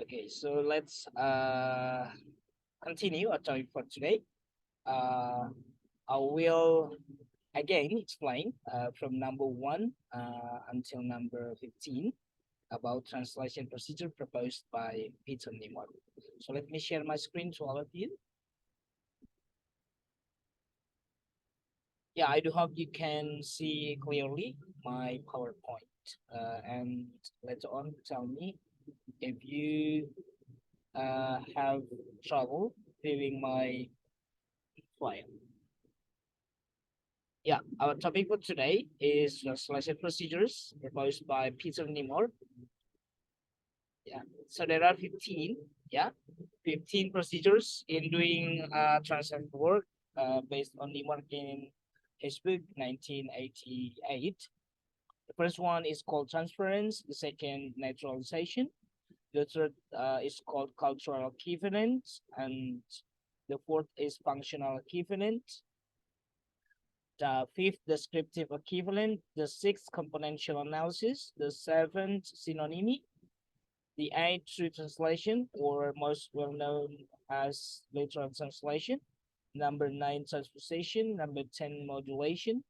Okay, so let's continue our topic for today. Uh, I will again explain from number 1 until number 15 about translation procedure proposed by Peter Newman. So let me share my screen to all of you. Yeah, I do hope you can see clearly my PowerPoint. And later on, tell me if you have trouble viewing my file. Yeah, our topic for today is translation procedures proposed by Peter Nimor. Yeah, so there are 15, yeah, 15 procedures in doing translation work based on Nimor in his book 1988. The first one is called transference, the second naturalization, the third is called cultural equivalent, and the fourth is functional equivalent. The fifth, descriptive equivalent. The sixth, componential analysis. The seventh, synonymy. The eighth, true translation, or most well known as literal translation. Number 9, transposition. Number 10, modulation.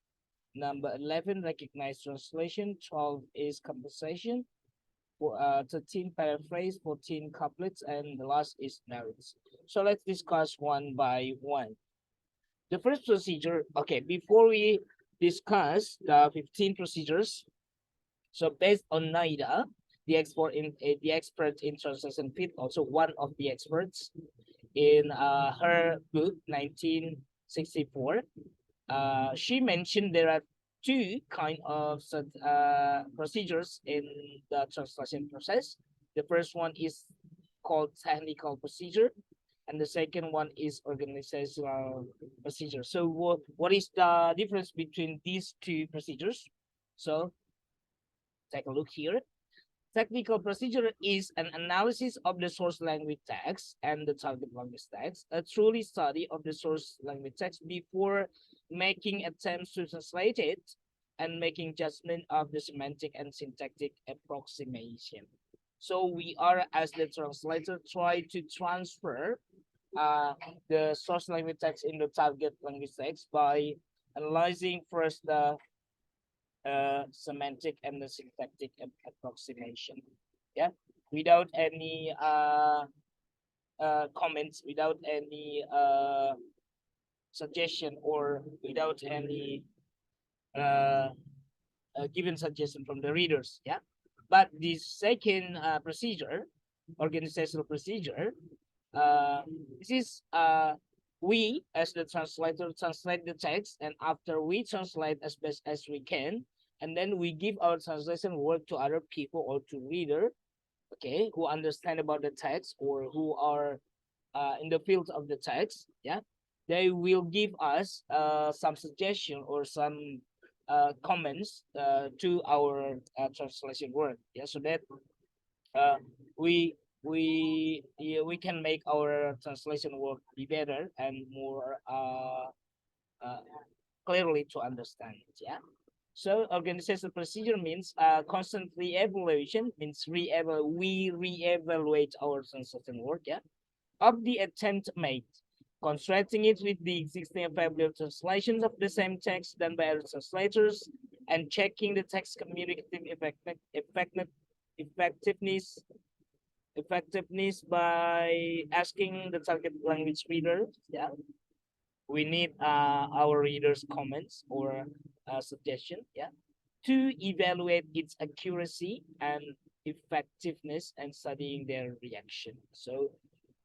Number 11, recognized translation. 12 is compensation. 13, paraphrase. 14, couplets. And the last is notes. So let's discuss one by one. The first procedure, okay, before we discuss the 15 procedures, so based on NIDA, the expert in translation fit, also one of the experts in her book 1964, she mentioned there are two kind of procedures in the translation process. The first one is called technical procedure, and the second one is organizational procedure. So what is the difference between these two procedures? So take a look here. Technical procedure is an analysis of the source language text and the target language text, a truly study of the source language text before making attempts to translate it and making judgment of the semantic and syntactic approximation. So we are, as the translator, try to transfer the source language text in the target language text by analyzing first the semantic and the syntactic approximation. Yeah, without any comments, without any suggestion, or without any given suggestion from the readers. Yeah, but the second procedure, organizational procedure, uh, this is we as the translator translate the text, and after we translate as best as we can, and then we give our translation work to other people or to reader, okay, who understand about the text or who are in the field of the text. Yeah, they will give us some suggestion or some comments to our translation work. Yeah, so that uh, we yeah, we can make our translation work be better and more uh, clearly to understand it. Yeah. So organizational procedure means constantly evaluation, means we reevaluate our translation work. Yeah, of the attempt made, constructing it with the existing available translations of the same text done by other translators, and checking the text communicative effectiveness by asking the target language reader. Yeah, we need our readers' comments or suggestion. Yeah, to evaluate its accuracy and effectiveness and studying their reaction. So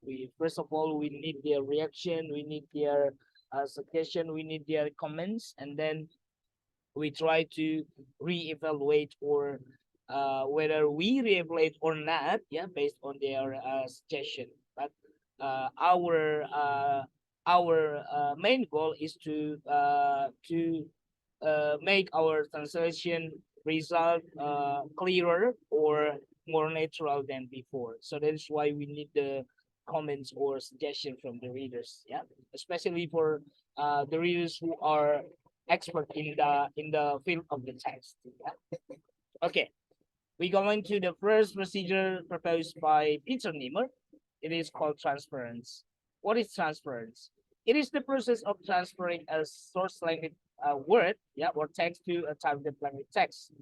we first of all we need their reaction, we need their suggestion, we need their comments, and then we try to reevaluate or whether we reevaluate or not, yeah, based on their suggestion. But uh, our uh, our main goal is to make our translation result clearer or more natural than before. So that's why we need the comments or suggestion from the readers. Yeah, especially for the readers who are expert in the field of the text. Yeah? Okay. We go into the first procedure proposed by Peter Nimmer. It is called transference. What is transference? It is the process of transferring a source language word, yeah, or text to a target language text.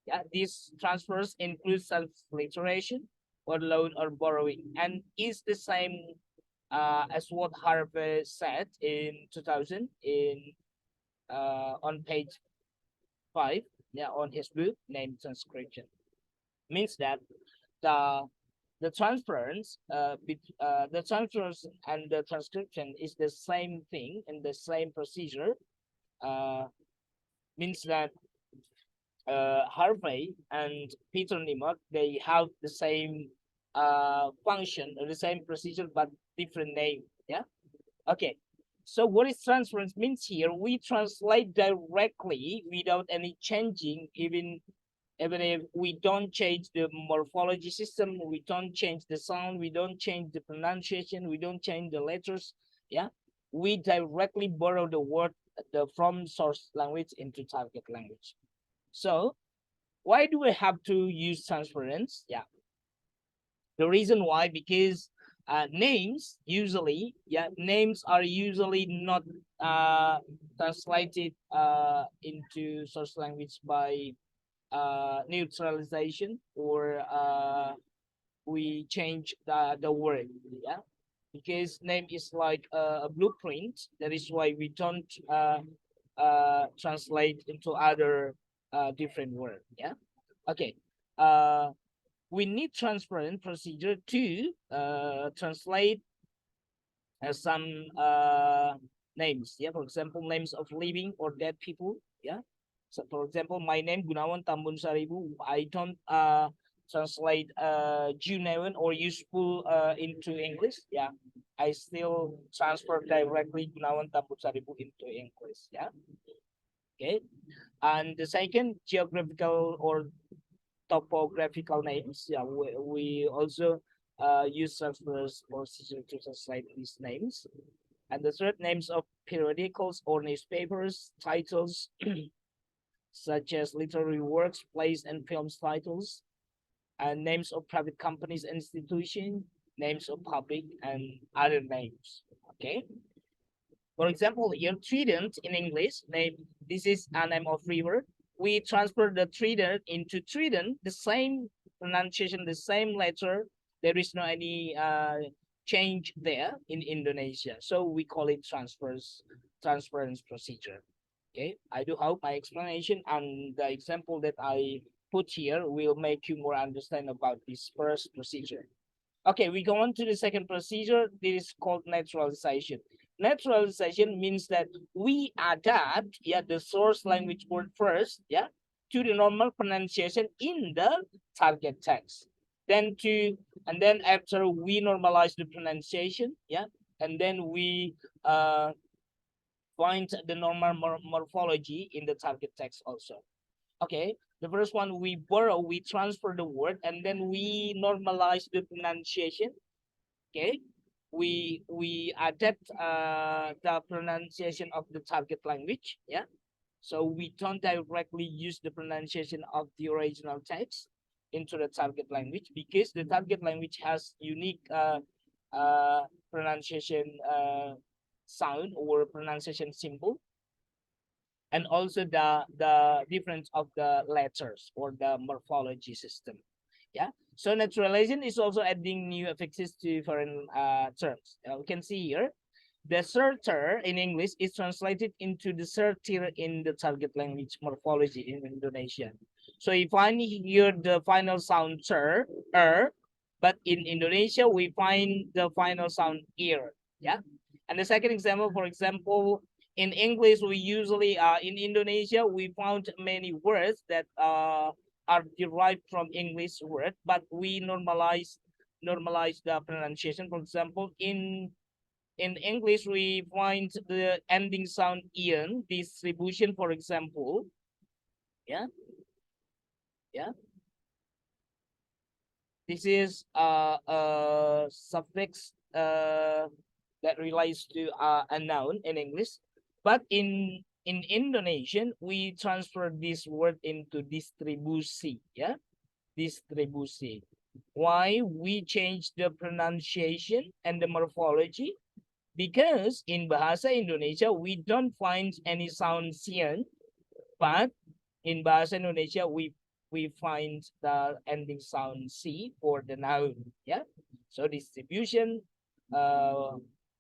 Yeah, these transfers include transliteration or loan or borrowing, and is the same as what Harvey said in 2000 in on page 5, yeah, on his book named Transcription. Means that the the transference the transfers and the transcription is the same thing and the same procedure. Means that Harvey and Peter Nimmer, they have the same function or the same procedure but different name. Yeah. Okay. So what is transference means here? We translate directly without any changing, even if we don't change the morphology system, we don't change the sound, we don't change the pronunciation, we don't change the letters. Yeah. We directly borrow the word from source language into target language. So why do we have to use transference? Yeah. The reason why, because names usually, yeah, names are usually not translated into source language by neutralization, or we change the word. Yeah, because name is like a blueprint. That is why we don't translate into other different word. Yeah. Okay. We need transparent procedure to translate some names. Yeah, for example, names of living or dead people. Yeah. So for example, my name Gunawan Tambunsaribu. I don't translate Gunawan or useful into English. Yeah. I still transfer directly Gunawan Tambunsaribu into English. Yeah. Okay. And the second, geographical or topographical names. Yeah, we also use transfers procedure to translate these names. And the third, names of periodicals or newspapers, titles such as literary works, plays, and films titles, and names of private companies and institutions, names of public, and other names. Okay. For example, your trident in English, name, this is a name of river. We transfer the trident into trident, the same pronunciation, the same letter. There is no any change there in Indonesia. So we call it transference procedure. Okay, I do hope my explanation and the example that I put here will make you more understand about this first procedure. Okay, we go on to the second procedure. This is called naturalization. Naturalization means that we adapt, yeah, the source language word first, yeah, to the normal pronunciation in the target text. Then after we normalize the pronunciation, yeah, and then we find the normal morphology in the target text also. Okay, the first one, we borrow, we transfer the word, and then we normalize the pronunciation. Okay, we adapt the pronunciation of the target language. Yeah, so we don't directly use the pronunciation of the original text into the target language, because the target language has unique pronunciation sound or pronunciation symbol, and also the difference of the letters or the morphology system. Yeah, so naturalization is also adding new affixes to foreign terms. We can see here the certer in English is translated into the certir in the target language morphology in Indonesian. So you find here the final sound but in Indonesia we find the final sound ear. Yeah, and the second example, for example, in English, we usually in Indonesia we found many words that are derived from English word, but we normalize the pronunciation. For example, in English we find the ending sound ian, distribution, for example. Yeah, yeah. This is a suffix that relates to a noun in English. But in Indonesian, we transfer this word into distribusi. Yeah. distribusi. Why we change the pronunciation and the morphology? Because in Bahasa Indonesia, we don't find any sound sian, but in Bahasa Indonesia, we find the ending sound C for the noun. Yeah. So distribution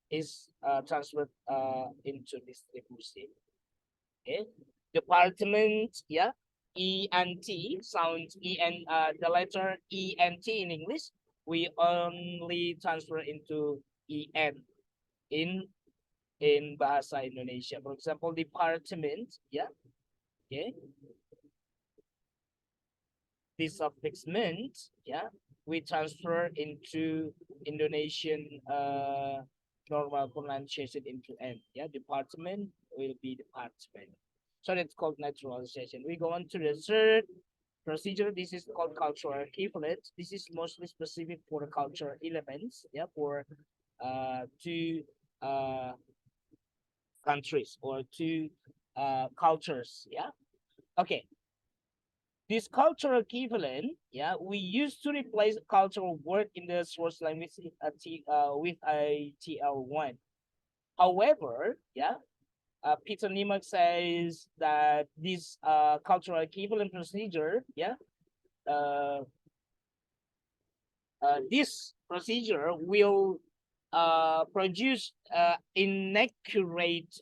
is transferred into distribution. Okay. Department, yeah. E and T sound E and the letter E and T in English, we only transfer into EN in Bahasa Indonesia. For example, department, yeah. Okay. This suffix meant, yeah, we transfer into Indonesian normal pronunciation into N. Yeah, department will be department. So that's called naturalization. We go on to the third procedure. This is called cultural equivalent. This is mostly specific for the cultural elements. Yeah, for two countries or two cultures. Yeah. Okay. This cultural equivalent, yeah, we used to replace cultural word in the source language with a TL1. However, yeah, Peter Niemann says that this cultural equivalent procedure, yeah, this procedure will produce inaccurate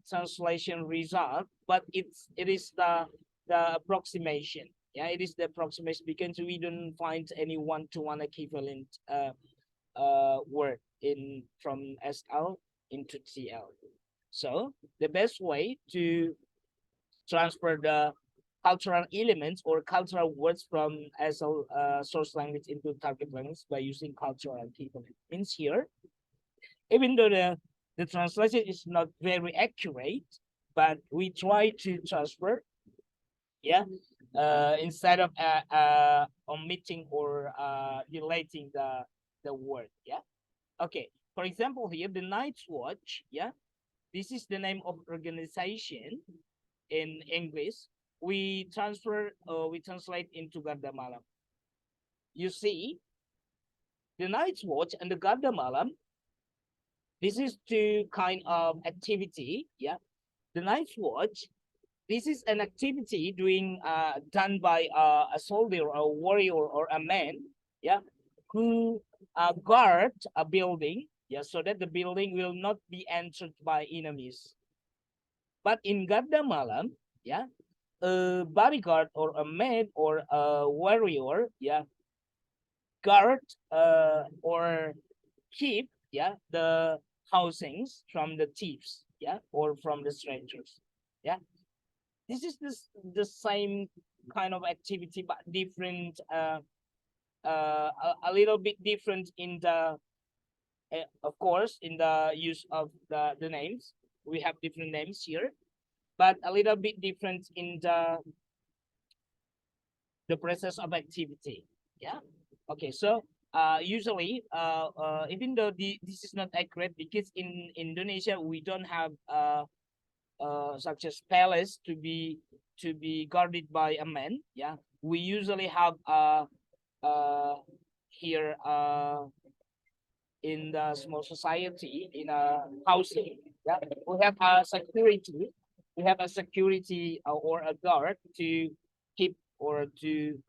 translation result, but it is the approximation. Yeah, it is the approximation because we don't find any one-to-one equivalent word in from SL into TL. So the best way to transfer the cultural elements or cultural words from SL source language into target language by using cultural equivalent means here, even though the translation is not very accurate, but we try to transfer, yeah, instead of omitting or deleting the word, yeah. Okay, for example here, the Night's Watch, yeah, this is the name of organization in English. We translate into Garda Malam. You see, the Night's Watch and the Garda Malam, this is two kind of activity, yeah. The Night's Watch, this is an activity done by a soldier or a warrior or a man, yeah, who guard a building, yeah, so that the building will not be entered by enemies. But in Garda Malam, yeah, a bodyguard or a man or a warrior, yeah, guard or keep, yeah, the housings from the thieves, yeah, or from the strangers, yeah. This is the same kind of activity, but different, a little bit different in the, of course, in the use of the names. We have different names here, but a little bit different in the process of activity. Yeah. Okay. So usually, even though this is not accurate because in Indonesia we don't have such as palace to be guarded by a man. Yeah, we usually have here in the small society in a housing. Yeah, we have a security. We have a security or a guard to keep or to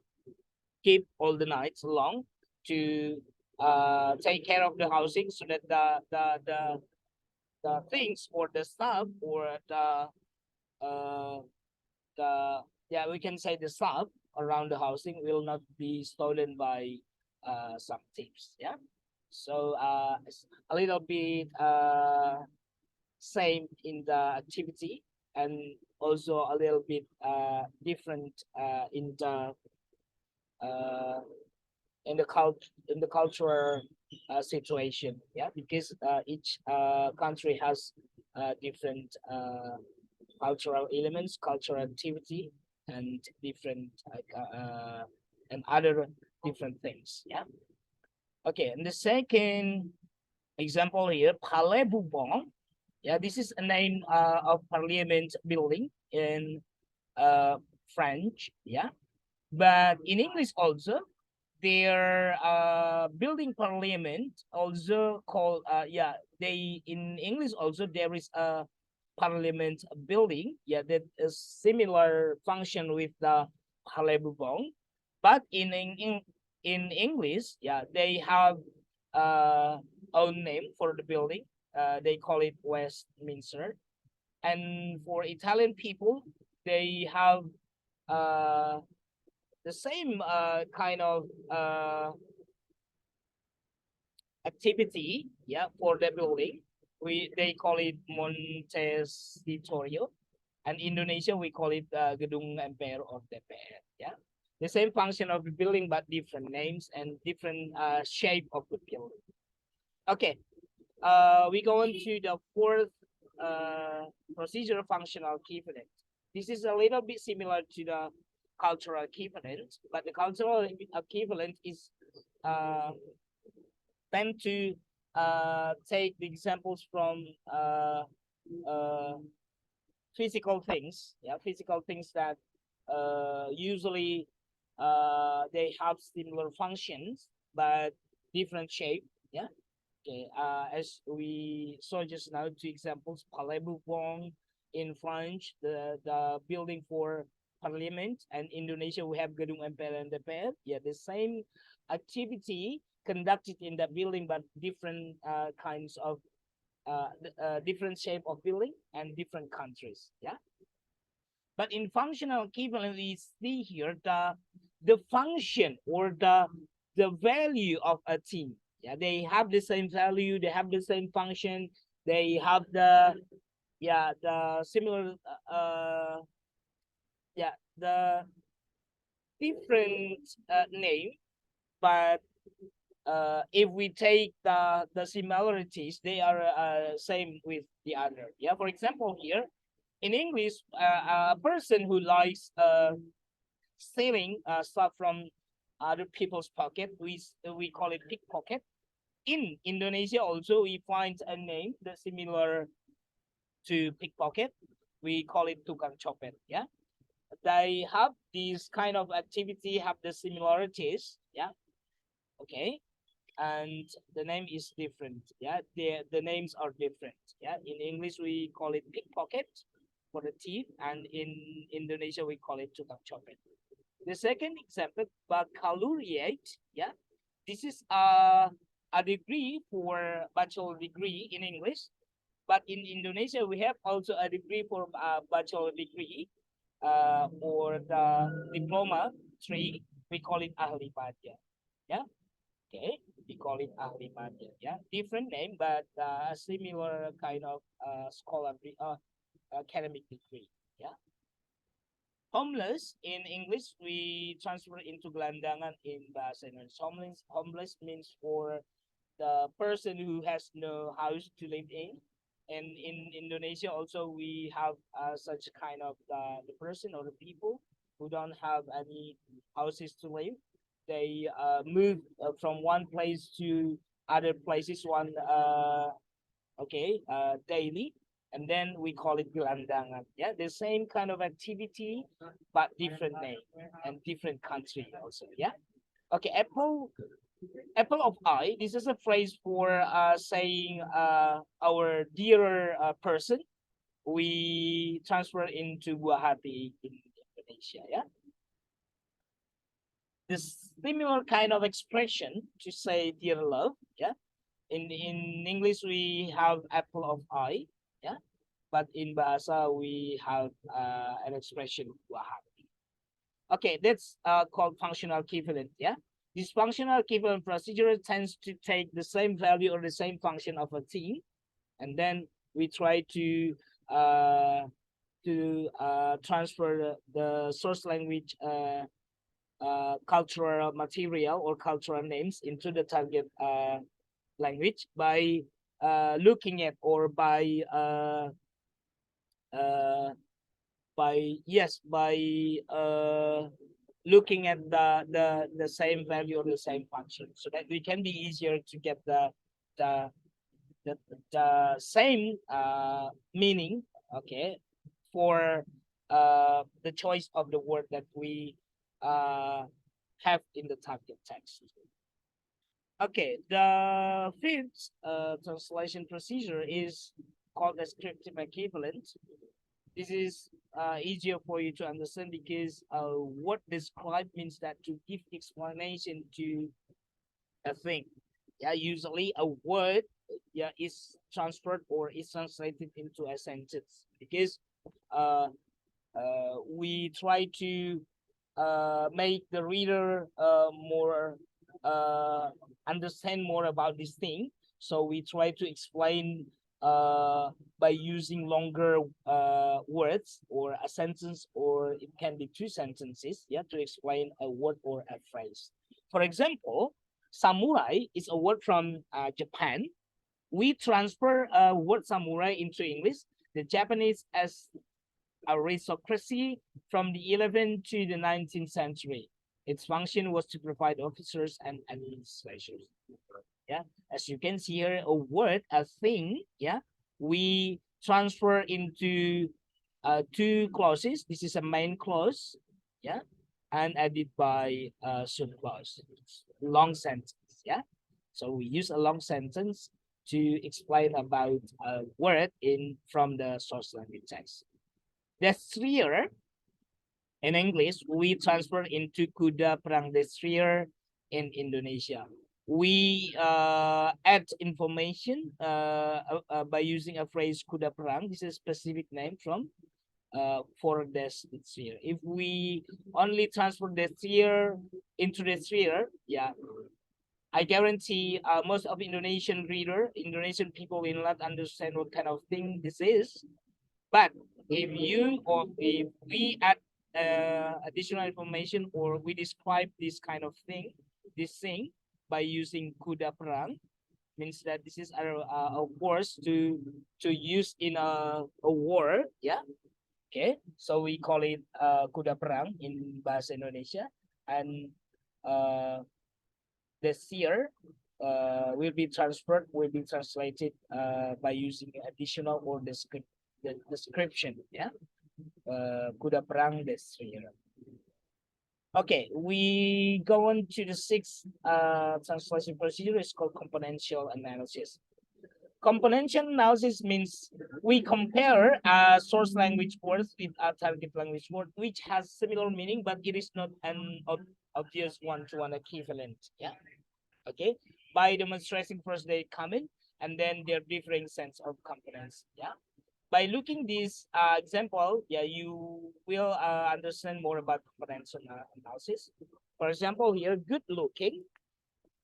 keep all the nights long to take care of the housing so that the things or the stuff or uh, the yeah, we can say the stuff around the housing will not be stolen by some thieves. Yeah, so it's a little bit same in the activity and also a little bit different uh, in the cultural situation. Yeah, because each country has different cultural elements, cultural activity, and different and other different things. Yeah. Okay, and the second example here, Palais Bourbon. Yeah, this is a name of Parliament building in French, yeah. But in English also, their building parliament also called yeah, they in English also there is a parliament building, yeah, that is similar function with the Palais Bourbon. But in English, yeah, they have uh own name for the building. They call it Westminster. And for Italian people, they have uh the same kind of activity, yeah, for the building. They call it Montecitorio, and Indonesia we call it Gedung MPR or DPR, yeah. The same function of the building but different names and different shape of the building. Okay, we go on to the fourth procedure, functional equivalent. This is a little bit similar to the cultural equivalent, but the cultural equivalent is tend to take the examples from uh, physical things, yeah, physical things that usually they have similar functions but different shape, yeah. Okay, as we saw just now, two examples: Palais Bourbon in French, the building for parliament, and Indonesia we have Gedung MPR and DPR. Yeah, the same activity conducted in that building, but different kinds of different shape of building and different countries. Yeah, but in functional equivalent, we see here the function or the value of a team. Yeah, they have the same value, they have the same function, they have the, yeah, the similar yeah, the different name, but if we take the similarities, they are same with the other. Yeah, for example, here in English, a person who likes stealing stuff from other people's pocket, we call it pickpocket. In Indonesia, also we find a name that's similar to pickpocket. We call it tukang copet. Yeah, they have these kind of activity, have the similarities. Yeah, okay, and the name is different. Yeah, the names are different. Yeah, in English we call it pickpocket for the thief, and in Indonesia we call it tukang copet. The second example, baccalaureate. Yeah, this is a degree for bachelor degree in English, but in Indonesia we have also a degree for bachelor degree or the diploma 3. We call it ahli madya. Yeah, okay, we call it ahli madya. Yeah, different name but similar kind of scholar academic degree. Yeah. Homeless in English we transfer into gelandangan in Bahasa Indonesia. Homeless means for the person who has no house to live in. And in Indonesia also we have such kind of the person or the people who don't have any houses to live. They move from one place to other places daily, and then we call it gelandangan. Yeah, the same kind of activity but different name and different country also. Yeah. Okay, apple of eye. This is a phrase for saying our dearer person. We transfer into buah hati in Indonesia. Yeah, this similar kind of expression to say dear love. Yeah, in English we have apple of eye. Yeah, but in bahasa we have an expression buah hati. Okay, that's called functional equivalent. Yeah, this functional equivalent procedure tends to take the same value or the same function of a thing, and then we try to transfer the source language cultural material or cultural names into the target language by looking at or uh, by looking at the same value or the same function, so that we can be easier to get the the same meaning, okay, for the choice of the word that we have in the target text. Okay, the fifth translation procedure is called descriptive equivalent. This is easier for you to understand because what describe means that to give explanation to a thing. Yeah, usually a word is transferred or is translated into a sentence because uh, we try to make the reader more understand more about this thing. So we try to explain by using longer words or a sentence, or it can be two sentences, yeah, to explain a word or a phrase. For example, samurai is a word from Japan. We transfer a word samurai into English. The Japanese as aristocracy from the 11th to the 19th century. Its function was to provide officers and administrators. Yeah, as you can see here, a word, a thing, yeah, we transfer into two clauses. This is a main clause, yeah, and added by a sub clause, long sentence, yeah. So we use a long sentence to explain about a word in from the source language text. Destroyer in English, we transfer into kuda perang destroyer in Indonesia. We add information by using a phrase kuda perang. This is a specific name from for destroyer. If we only transfer destroyer into destroyer, yeah, I guarantee most of Indonesian people will not understand what kind of thing this is. But if you or if we add additional information or we describe this kind of thing, this thing by using kuda perang, means that this is a words to use in a war, yeah. Okay, so we call it kuda perang in Bahasa Indonesia, and the seer will be translated by using additional or the description, yeah. Kuda perang destroyer. Okay, we go on to the sixth translation procedure. It's called componential analysis. Componential analysis means we compare source language words with a target language word which has similar meaning, but it is not an obvious one-to-one equivalent. Yeah. Okay. By demonstrating first their common and then their differing sense of components. Yeah. By looking this example, yeah, you will understand more about componential analysis. For example, here, good looking.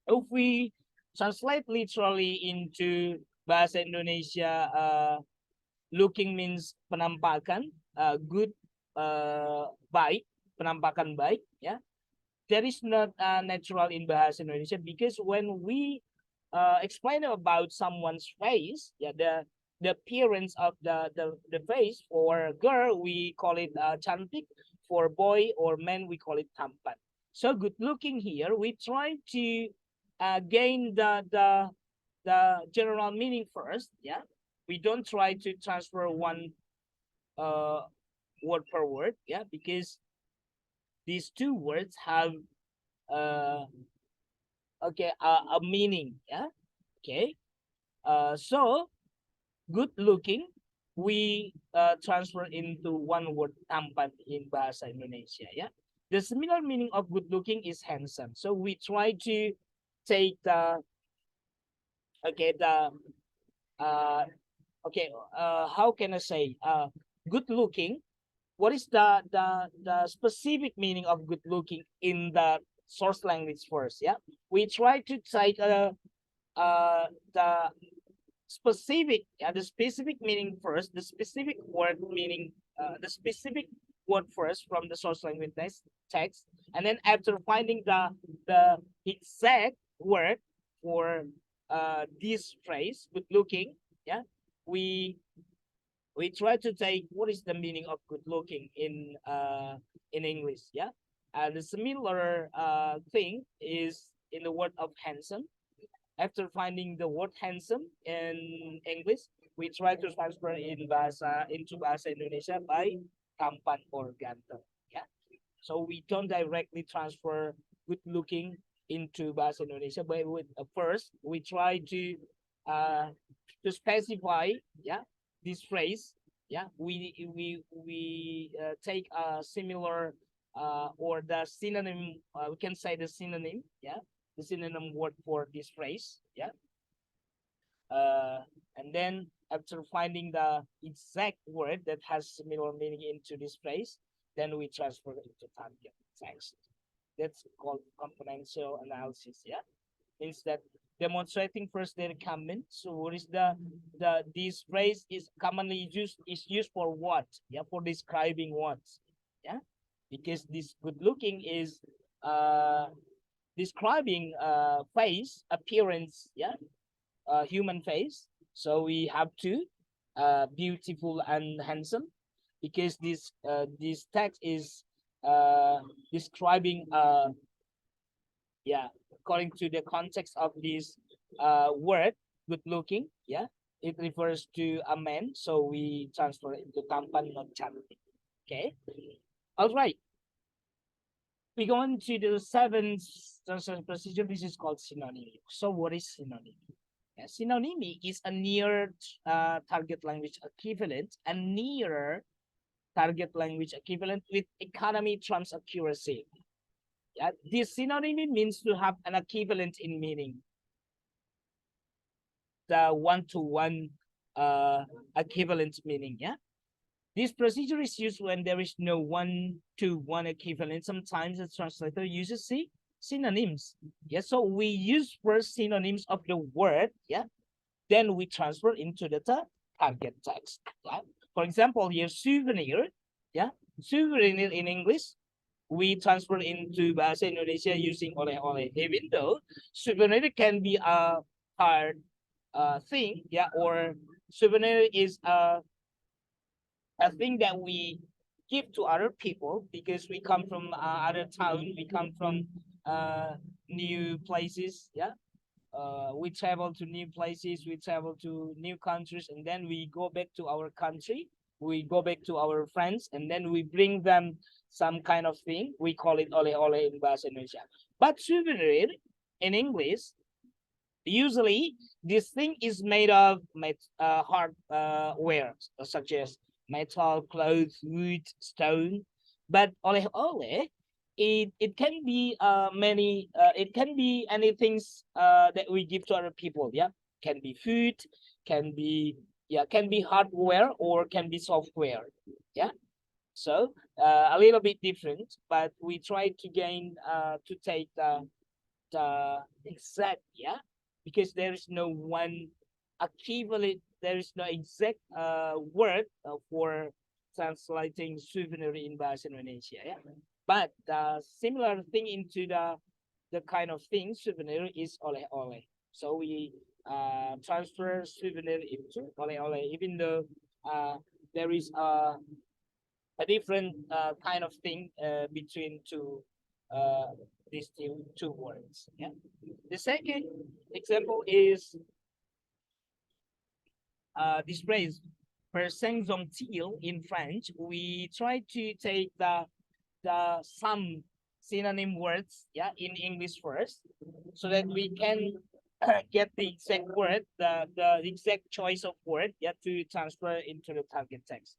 If we translate literally into Bahasa Indonesia, looking means penampakan, good, baik, penampakan baik, yeah. That is not natural in Bahasa Indonesia because when we explain about someone's face, yeah, the appearance of the face, for girl we call it cantik, for boy or man we call it tampan. So good looking here, we try to gain the general meaning first, yeah. We don't try to transfer one word per word, yeah, because these two words have okay a meaning, yeah. Okay, so good looking we transfer into one word tampan in Bahasa Indonesia, yeah. The similar meaning of good looking is handsome, so we try to take the okay the okay how can I say good looking, what is the specific meaning of good looking in the source language first, yeah. We try to take the specific, yeah, the specific meaning first, the specific word meaning, the specific word first from the source language text, and then after finding the exact word for this phrase good looking, yeah, we try to take what is the meaning of good looking in English, yeah. And the similar thing is in the word of handsome. After finding the word handsome in English, we try to transfer in bahasa into Bahasa Indonesia by tampan or ganteng. Yeah. So we don't directly transfer good looking into Bahasa Indonesia, but first we try uh, to specify, yeah, this phrase. Yeah, we take a similar or the synonym. We can say the synonym. Yeah, the synonym word for this phrase. Yeah, uh, and then after finding the exact word that has similar meaning into this phrase, then we transfer it into target text. That's called componential analysis. Yeah, means that demonstrating first their comment. So what is the this phrase is commonly used for what? Yeah, for describing what? Yeah, because this good looking is describing face appearance. Yeah, human face. So we have to beautiful and handsome, because this text is describing yeah, according to the context of this word good looking. Yeah, it refers to a man, so we transfer it to tampan, not cantik. Okay, all right, we go on to the seventh translation procedure. This is called synonym. So what is synonym? Yeah, synonymy is a near target language equivalent and nearer target language equivalent with economy terms accuracy. Yeah, this synonymy means to have an equivalent in meaning, the one-to-one equivalent meaning. Yeah, this procedure is used when there is no one-to-one equivalent. Sometimes the translator uses synonyms. Yeah, so we use first synonyms of the word. Yeah, then we transfer into the target text. Yeah? For example, here souvenir. Yeah, souvenir in English we transfer into Bahasa Indonesia using oleh-oleh. Even though souvenir can be a hard thing, yeah, or souvenir is a thing that we give to other people because we come from other town, we come from new places, yeah. We travel to new places, we travel to new countries, and then we go back to our country, we go back to our friends, and then we bring them some kind of thing. We call it oleh-oleh in Bahasa Indonesia. But souvenir in English, usually this thing is made of hardware, such as metal, clothes, wood, stone. But oleh-oleh, it can be many it can be anything that we give to other people. Yeah, can be food, can be, yeah, can be hardware or can be software. Yeah, so a little bit different, but we try to gain to take the exact, yeah, because there is no one equivalent, there is no exact word for translating souvenir in Bahasa Indonesia. Yeah, but the similar thing into the kind of thing souvenir is oleh-oleh. So we transfer souvenir into oleh-oleh, even though there is a different kind of thing between these two words. Yeah. The second example is this phrase per till in French. We try to take the some synonym words, yeah, in English first, so that we can get the exact word, the exact choice of word, yeah, to transfer into the target text.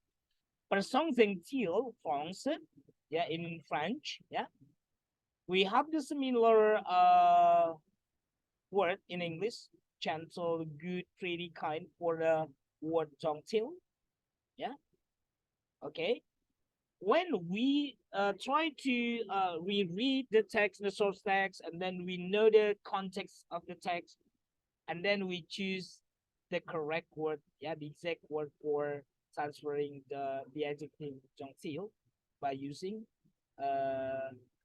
Per till français, yeah, in French, yeah, we have the similar word in English, gentle, good, pretty, kind, for the word gentil. Yeah. Okay. When we try to reread the text, the source text, and then we know the context of the text, and then we choose the correct word, yeah, the exact word for transferring the adjective gentil by using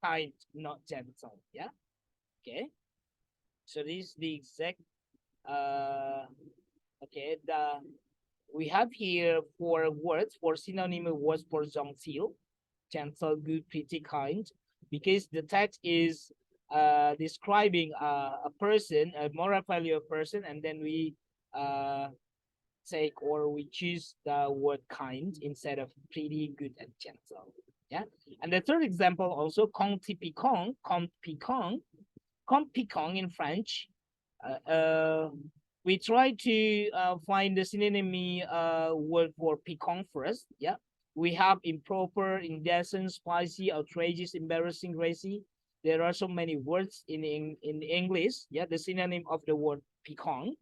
kind, not gentle. Yeah. Okay. So this is the exact okay, we have here four words, for synonym words for gentil, gentle, good, pretty, kind, because the text is describing a person, a moral value of person, and then we take, or we choose the word kind instead of pretty, good, and gentle. Yeah. And the third example also, compte piquant, in French. We try to find the synonym word for piquant first. Yeah. We have improper, indecent, spicy, outrageous, embarrassing, racy. There are so many words in English. Yeah, the synonym of the word piquant.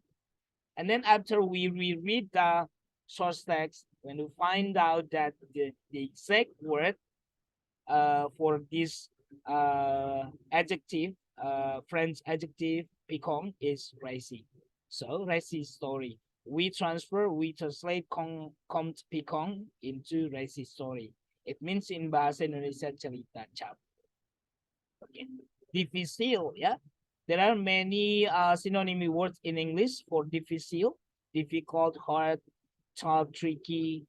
And then after we reread the source text, when we find out that the exact word for this adjective, French adjective piquant, is racy. So racy story. We translate compte piquant into racy story. It means in Bahasa Indonesia cerita cap. Okay. Difficile, yeah. There are many synonym words in English for difficile: difficult, hard, tough, tricky,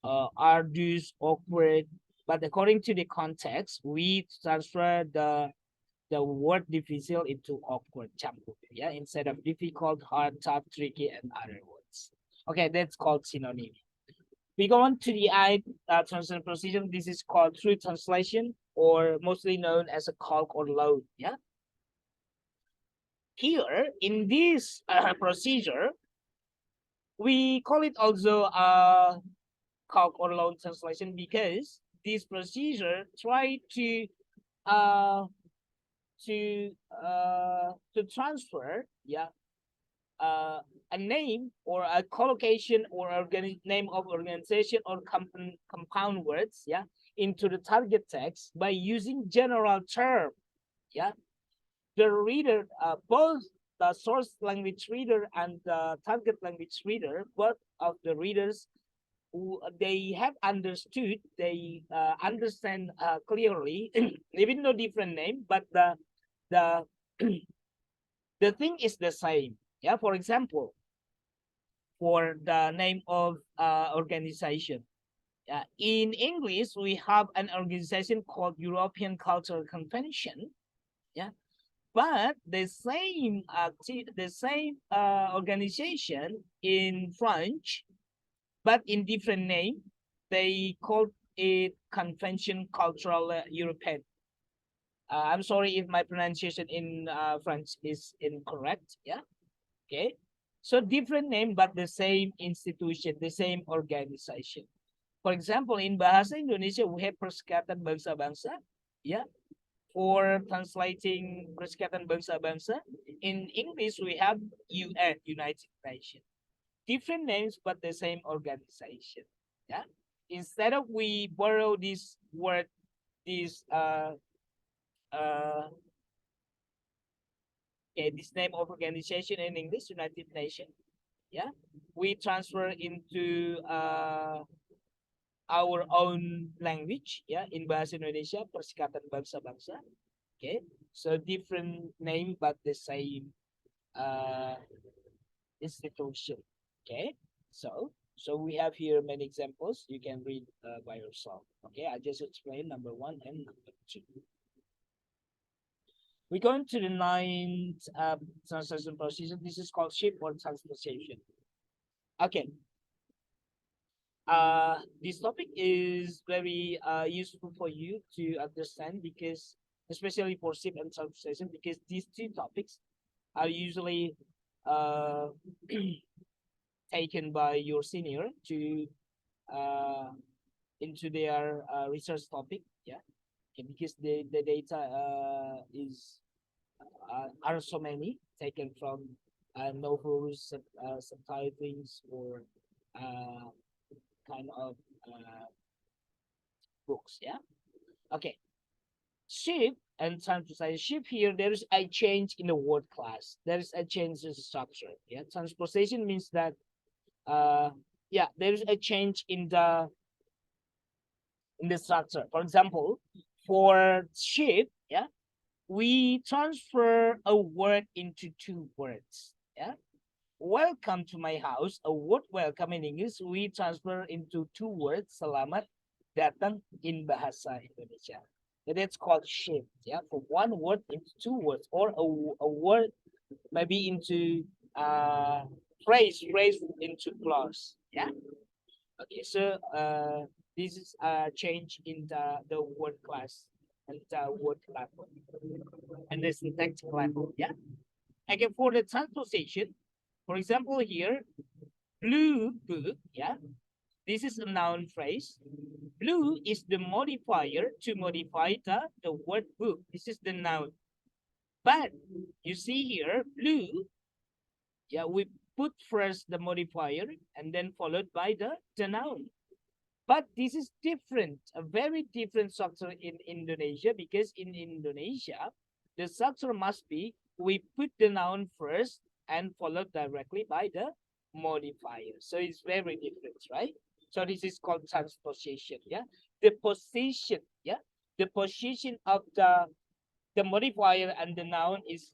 arduous, awkward. But according to the context, we transfer the word difficile into awkward, yeah, instead of difficult, hard, tough, tricky, and other words. Okay, that's called synonym. We go on to the translation procedure. This is called true translation, or mostly known as a calc or load. Yeah. Here in this procedure, we call it also calc or load translation because this procedure try to transfer, yeah, a name or a collocation or name of organization or compound words, yeah, into the target text by using general term. Yeah, the reader, both the source language reader and the target language reader, both of the readers, they have understood, they understand clearly, even though different name, but the the thing is the same. Yeah, for example, for the name of organization, in English we have an organization called European Cultural Convention. Yeah, but the same organization in French, but in different name, they call it Convention Cultural European. I'm sorry if my pronunciation in French is incorrect. Yeah. Okay. So different name, but the same institution, the same organization. For example, in Bahasa Indonesia, we have Perserikatan Bangsa-Bangsa. Yeah. For translating Perserikatan Bangsa-Bangsa. In English, we have UN, United Nations. Different names, but the same organization. Yeah. Instead of we borrow this word, this okay, this name of organization in English, United Nations. Yeah, we transfer into our own language. Yeah, in Bahasa Indonesia, Perserikatan Bangsa-Bangsa. Okay, so different name but the same institution. Okay, so we have here many examples. You can read by yourself. Okay, I just explained number 1 and number 2. We're going to the 9th translation procedure. This is called shift or translation. Okay. This topic is very useful for you to understand, because especially for shift and translation, because these two topics are usually taken by your senior to into their research topic. Yeah. Okay, because the data is are so many taken from novels, subtitles, or kind of books. Yeah. Okay. Shift and translation. Shift here, there is a change in the word class. There is a change in structure. Yeah. Translation means that yeah, there is a change in the structure. For example, for shift, yeah, we transfer a word into 2 words. Yeah. Welcome to my house. A word welcome in English, we transfer into 2 words. Selamat datang in Bahasa Indonesia. That's called shift. Yeah. From 1 word into 2 words, or a word maybe into phrase into clause. Yeah. Okay. So this is a change in the word class and the word level and the syntactic level. Yeah. Again, for the transposition, for example, here, blue book. Yeah. This is a noun phrase. Blue is the modifier to modify the word book. This is the noun. But you see here, blue, yeah, we put first the modifier and then followed by the noun. But this is different, a very different structure in Indonesia, because in Indonesia, the structure must be we put the noun first and followed directly by the modifier. So it's very different, right? So this is called transposition. Yeah, the position. Yeah, the position of the modifier and the noun is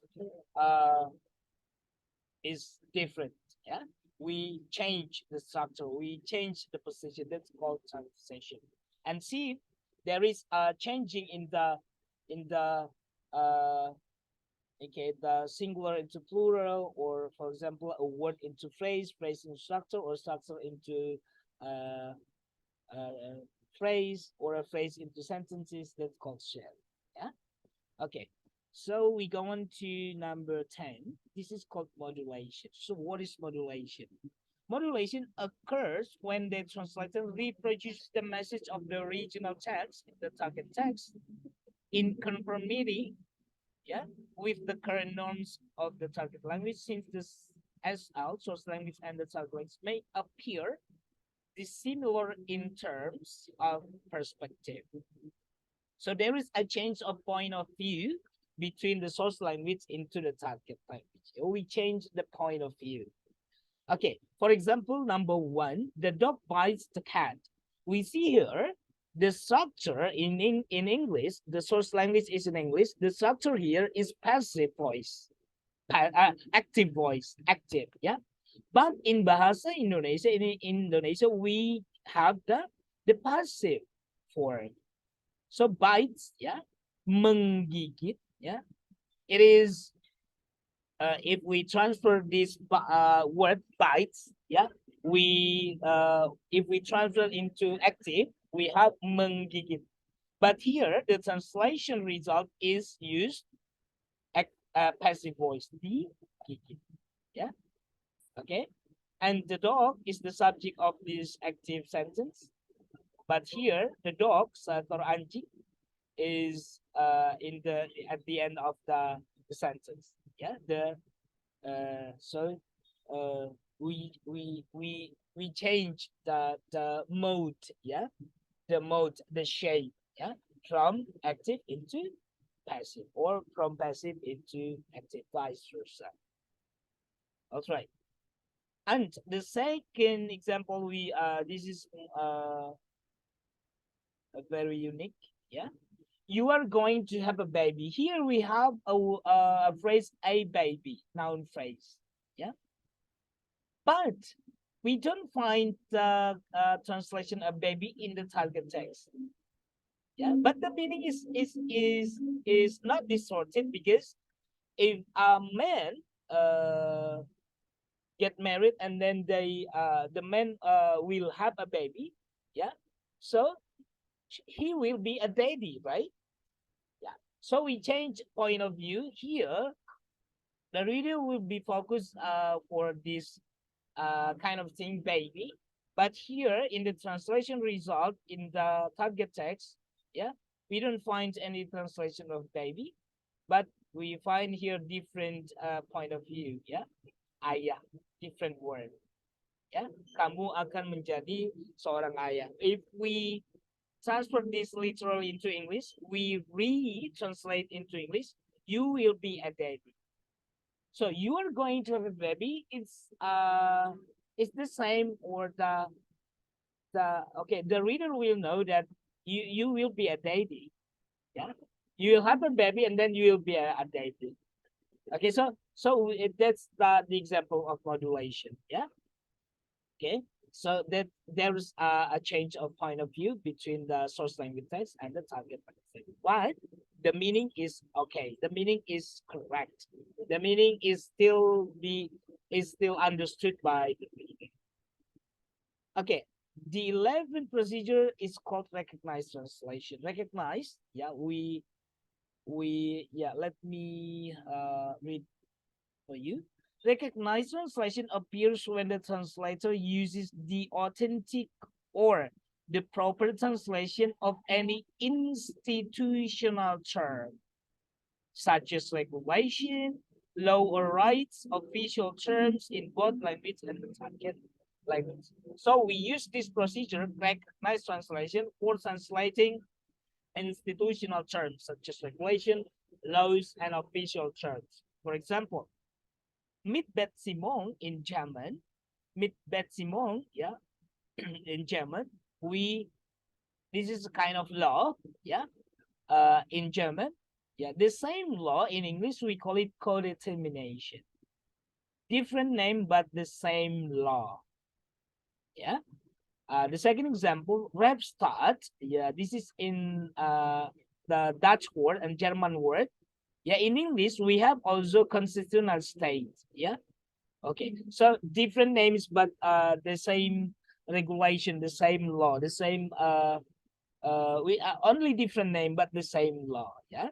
different. Yeah, we change the structure, we change the position. That's called transposition. And see, there is a changing in the uh okay, the singular into plural, or for example, a word into phrase into structure, or structure into uh, uh phrase, or a phrase into sentences. That's called shell. Yeah. Okay, so we go on to number 10. This is called modulation. So what is modulation? Modulation occurs when the translator reproduces the message of the original text, the target text, in conformity, yeah, with the current norms of the target language, since this SL, source language, and the target language may appear dissimilar in terms of perspective. So there is a change of point of view between the source language into the target language. We change the point of view. Okay, for example, number 1, the dog bites the cat. We see here the structure in English, the source language is in English. The structure here is passive voice, active voice, active, yeah. But in Bahasa Indonesia, in Indonesia, we have the passive form. So bites, yeah, menggigit, yeah. It is if we transfer this word bites, yeah, we if we transfer into active, we have menggigit. But here the translation result is used passive voice, digigit, yeah. Okay, and the dog is the subject of this active sentence. But here the dogs or anjing is in the at the end of the sentence. Yeah, the so we change the mode. Yeah, the mode, the shape. Yeah, from active into passive, or from passive into active, vice versa. That's right. And the second example, we this is very unique. Yeah, you are going to have a baby. Here we have a phrase, a baby, noun phrase. Yeah, but we don't find the translation of baby in the target text. Yeah, but the meaning is not distorted, because if a man get married and then the man will have a baby, yeah, so he will be a daddy, right? Yeah. So we change point of view here. The reader will be focused for this kind of thing, baby. But here in the translation result in the target text, yeah, we don't find any translation of baby, but we find here different point of view, yeah. Ayah, different word. Ya, kamu akan menjadi seorang ayah. If we transfer this literally into English, we re-translate into English, you will be a daddy. So you are going to have a baby. It's the same, or the reader will know that you will be a daddy. Yeah, you will have a baby and then you will be a daddy. Okay, so that's the example of modulation. Yeah. Okay, so that there's a change of point of view between the source language text and the target language, but the meaning is okay. The meaning is correct. The meaning is still is still understood by the reader. Okay, the 11th procedure is called recognized translation. Recognized, yeah, let me read for you. Recognized translation appears when the translator uses the authentic or the proper translation of any institutional term, such as regulation, law or rights, official terms in both language and the target language. So we use this procedure, recognized translation, for translating institutional terms such as regulation, laws, and official terms. For example, mit Beziehung in German, mit Beziehung, yeah, in German, this is a kind of law, yeah, in German. Yeah, the same law in English, we call it codetermination. Different name, but the same law. Yeah. The second example, Rebstadt. Yeah, this is in the Dutch word and German word. Yeah, in English, we have also constitutional state. Yeah. Okay. So different names, but the same regulation, the same law, the same we are only different name, but the same law. Yeah.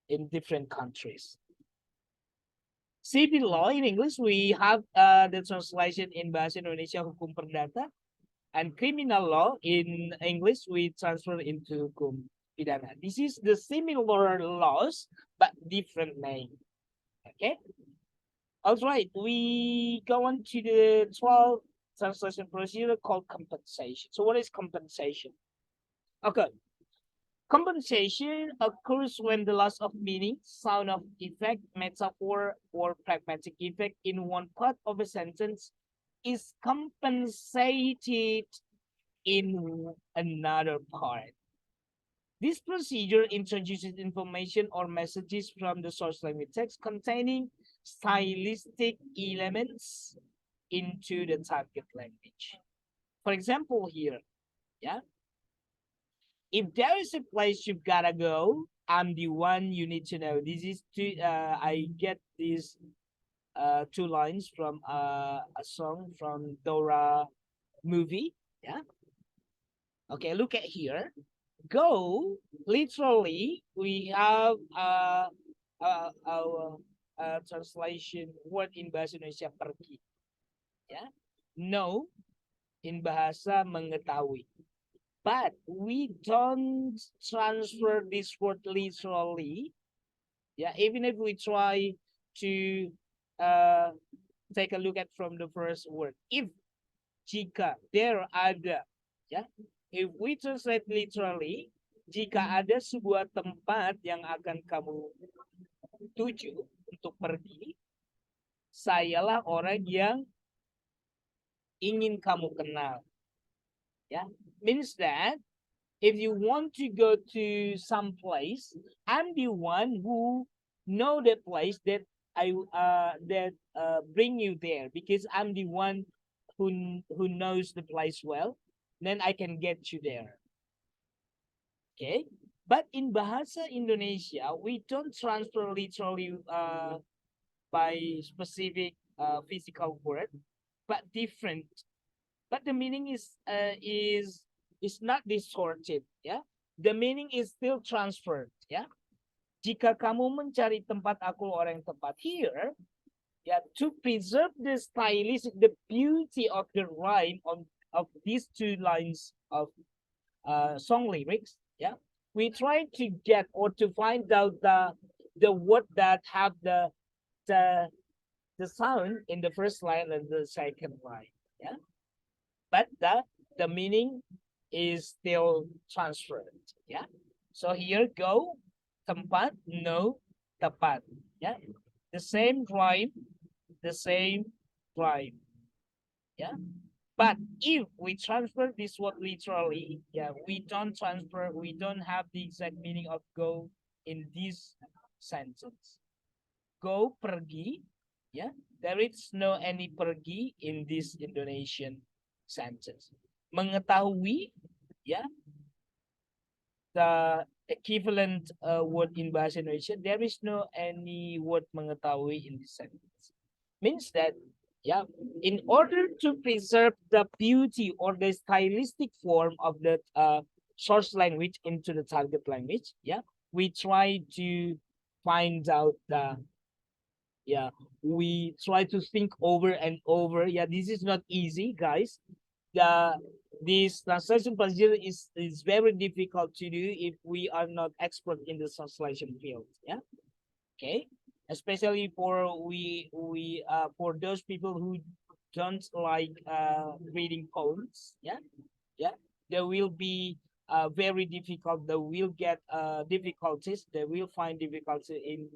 In different countries. Civil law in English, we have the translation in Bahasa Indonesia Hukum Perdata, and criminal law in English we transfer into Hukum Pidana. This is the similar laws but different name. Okay. All right, we go on to the 12th translation procedure called compensation. So what is compensation? Okay. Compensation occurs when the loss of meaning, sound of effect, metaphor, or pragmatic effect in one part of a sentence is compensated in another part. This procedure introduces information or messages from the source language text containing stylistic elements into the target language. For example, here, yeah, if there is a place you've gotta go, I'm the one you need to know. This is I get these two lines from a song from Dora movie. Yeah. Okay, look at here. Go, literally, we have our translation word in Bahasa Indonesia pergi. Yeah. No, in Bahasa mengetahui. But we don't transfer this word literally. Yeah, even if we try to take a look at from the first word. If, jika, there, ada. Yeah, if we translate literally, jika ada sebuah tempat yang akan kamu tuju untuk pergi, sayalah orang yang ingin kamu kenal. Yeah, means that if you want to go to some place, I'm the one who know the place that bring you there, because I'm the one who knows the place well. Then I can get you there. Okay, but in Bahasa Indonesia, we don't transfer literally by specific physical word, but different. But the meaning is not distorted, yeah. The meaning is still transferred, yeah. Jika kamu mencari tempat aku orang yang tepat, here, yeah, to preserve the stylistic, the beauty of the rhyme of these two lines of song lyrics, yeah, we try to get or to find out the word that have the sound in the first line and the second line, yeah. But the meaning is still transferred. Yeah. So here go, tempat, no, tepat. Yeah. The same rhyme, the same rhyme. Yeah. But if we transfer this word literally, yeah, we don't have the exact meaning of go in this sentence. Go, pergi, yeah. There is no any pergi in this Indonesian sentence. Mengetahui, yeah, the equivalent word in Bahasa Indonesia, there is no any word mengetahui in this sentence. Means that Yeah, in order to preserve the beauty or the stylistic form of the source language into the target language, yeah, we try to find out the, yeah, we try to think over and over. Yeah, this is not easy, guys. The this translation procedure is very difficult to do if we are not expert in the translation field. Yeah, okay, especially for for those people who don't like reading poems. Yeah, yeah, there will be very difficult. They will get difficulties. They will find difficulty in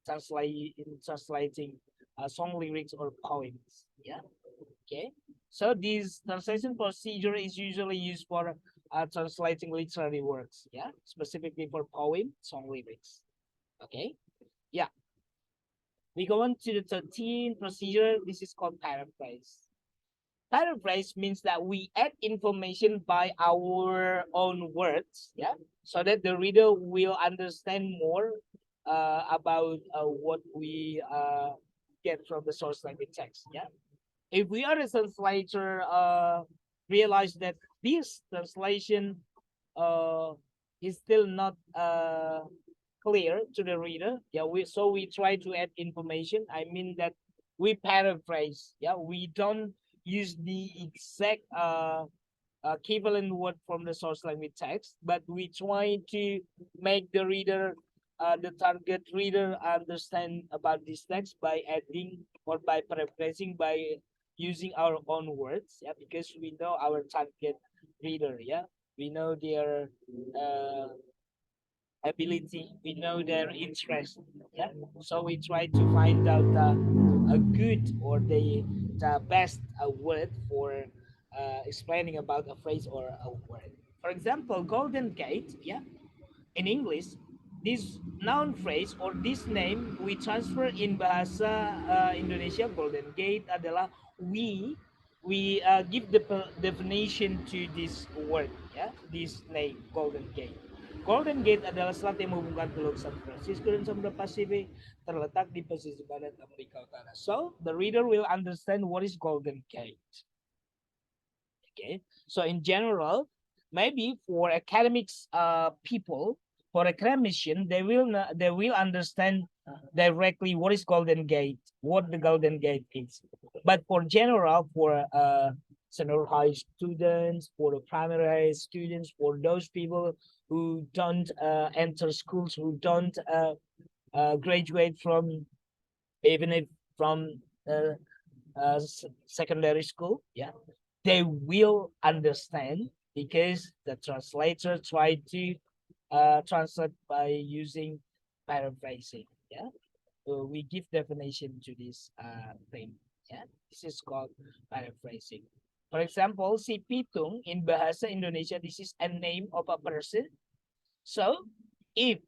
translating song lyrics or poems. Yeah, okay. So this translation procedure is usually used for translating literary works. Yeah, specifically for poem song lyrics. Okay. Yeah, we go on to the 13th procedure. This is called paraphrase. Paraphrase means that we add information by our own words, yeah, so that the reader will understand more about what we get from the source language text. Yeah, if we are a translator, realize that this translation uh, is still not clear to the reader. Yeah, we try to add information. I mean that we paraphrase. Yeah, we don't use the exact equivalent word from the source language text, but we try to make the reader, the target reader, understand about this text by adding or by paraphrasing by using our own words. Yeah, because we know our target reader. Yeah, we know their uh, ability, we know their interest. Yeah, so we try to find out a good or the best word for explaining about a phrase or a word. For example, golden gate. Yeah, in English, this noun phrase or this name we transfer in bahasa Indonesia. Golden gate adalah we give the definition to this word, ya, this name golden gate. Golden Gate adalah selat yang menghubungkan Teluk San Francisco dan Samudra Pasifik, terletak di pesisir barat Amerika Utara. So the reader will understand what is Golden Gate. Okay, so in general, maybe for academics people, for academician, they will understand directly what is Golden Gate, what the Golden Gate is. But for general, for senior high students, for the primary students, for those people who don't enter schools, who don't graduate from, even if from secondary school, yeah, they will understand because the translator tried to translate by using paraphrasing. Yeah, so we give definition to this thing. Yeah, this is called paraphrasing. For example, si Pitung in Bahasa Indonesia, this is a name of a person. So if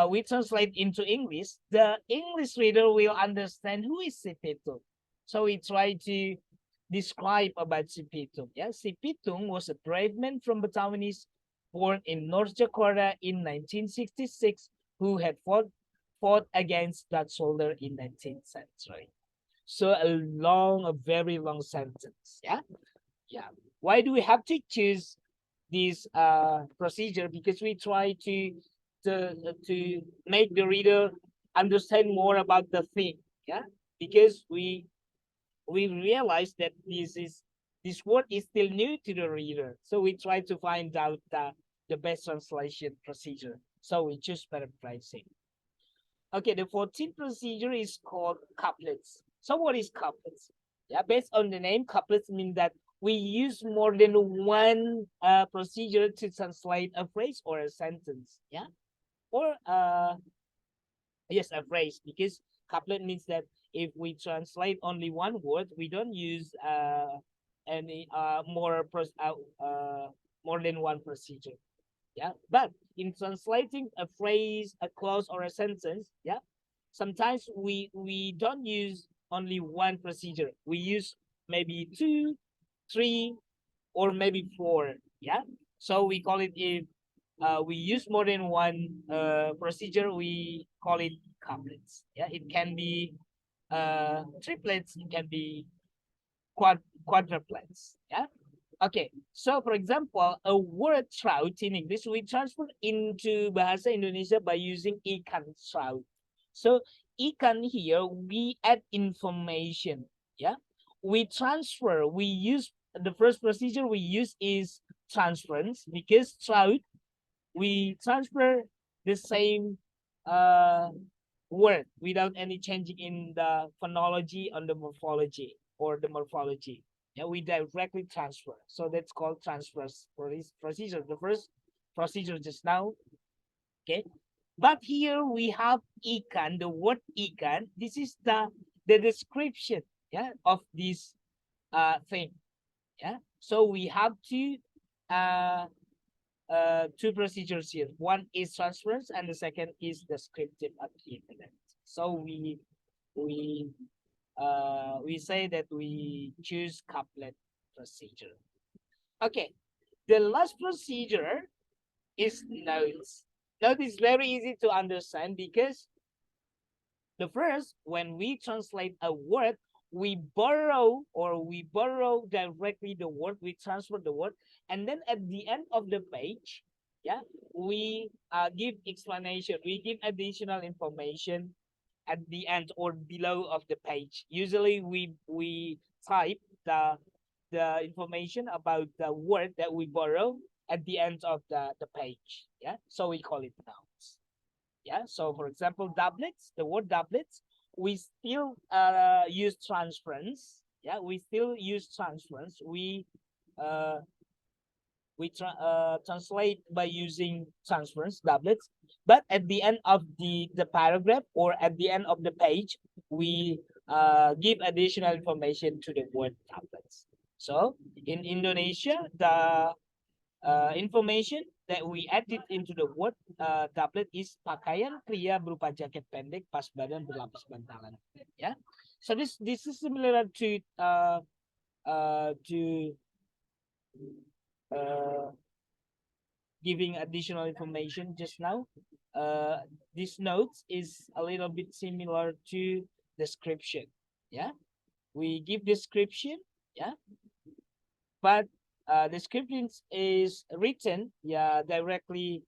we translate into English, the English reader will understand who is si Pitung. So we try to describe about si Pitung. Yeah, si Pitung was a brave man from Batawanese born in North Jakarta in 1966 who had fought against Dutch soldier in 19th century. So a very long sentence. Yeah, yeah. Why do we have to choose this procedure? Because we try to make the reader understand more about the thing. Yeah, because we realize that this word is still new to the reader, so we try to find out the best translation procedure. So we choose paraphrasing. Okay, the 14th procedure is called couplets. So what is couplets? Yeah, based on the name, couplets mean that we use more than one procedure to translate a phrase or a sentence. Yeah, or yes, a phrase, because couplet means that if we translate only one word, we don't use any more than one procedure. Yeah, but in translating a phrase, a clause, or a sentence, yeah, sometimes we don't use only one procedure. We use maybe two, three, or maybe four. Yeah, so we call it, if we use more than one procedure, we call it couplets. Yeah, it can be triplets, it can be quadruplets. Yeah. Okay. So for example, a word trout in English we transfer into Bahasa Indonesia by using ikan trout. So ikan here we add information. Yeah. We transfer. We use the first procedure we use is transference, because trout we transfer the same word without any changing in the phonology on the morphology or the morphology. Yeah, we directly transfer. So that's called transfers for this procedure. The first procedure just now. Okay. But here we have ikan, the word ikan. This is the description, yeah, of this thing. Yeah. So we have two procedures here. One is transference and the second is descriptive equivalent. So we say that we choose couplet procedure. Okay, the last procedure is notes. Note is very easy to understand because the first, when we translate a word, we borrow directly the word, we transfer the word, and then at the end of the page, yeah, we give explanation, we give additional information at the end or below of the page. Usually we type the information about the word that we borrow at the end of the page. Yeah, so we call it nouns. Yeah, so for example, doublets, the word doublets, we still use transference. Yeah, we still use transference. Uh, we translate by using transference doublets, but at the end of the paragraph or at the end of the page, we give additional information to the word doublets. So in Indonesia, the information that we added into the word doublet is pakaian pria berupa jaket pendek pas badan berlapis bantalan. Yeah, so this is similar to uh, giving additional information just now. This notes is a little bit similar to description. Yeah, we give description. Yeah, but description is written, yeah, directly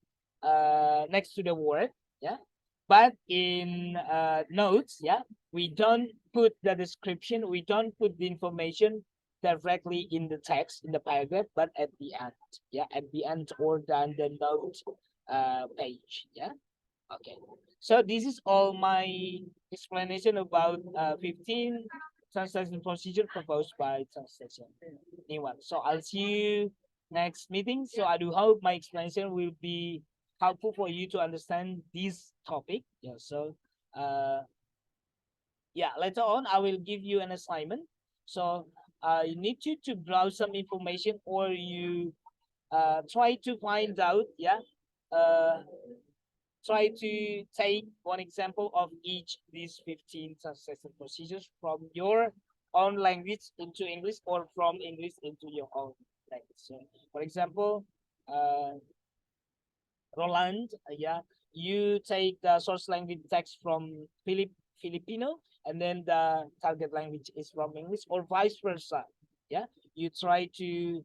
next to the word. Yeah, but in notes, yeah, we don't put the description, we don't put the information directly in the text in the paragraph, but at the end. Yeah, at the end or down the note page. Yeah. Okay, so this is all my explanation about 15 translation procedure proposed by translation anyone. So I'll see you next meeting. So I do hope my explanation will be helpful for you to understand this topic. Yeah. So yeah, later on I will give you an assignment. So you need to browse some information or you try to find out. Yeah. Try to take one example of each these 15 translation procedures from your own language into English or from English into your own language. So, for example, Roland, yeah, you take the source language text from Filipino, and then the target language is from English, or vice versa. Yeah, you try to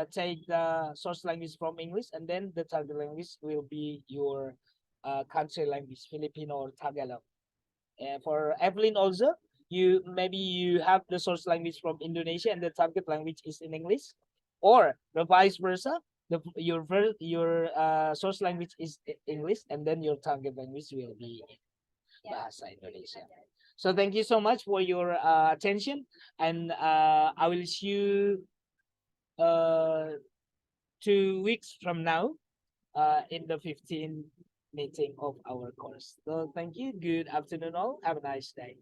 take the source language from English, and then the target language will be your country language, Filipino or Tagalog. And for Evelyn also, maybe you have the source language from Indonesia and the target language is in English, or the vice versa. Your source language is English and then your target language will be Bahasa Indonesia. So thank you so much for your attention, and I will see you 2 weeks from now in the 15th meeting of our course. So thank you. Good afternoon all. Have a nice day.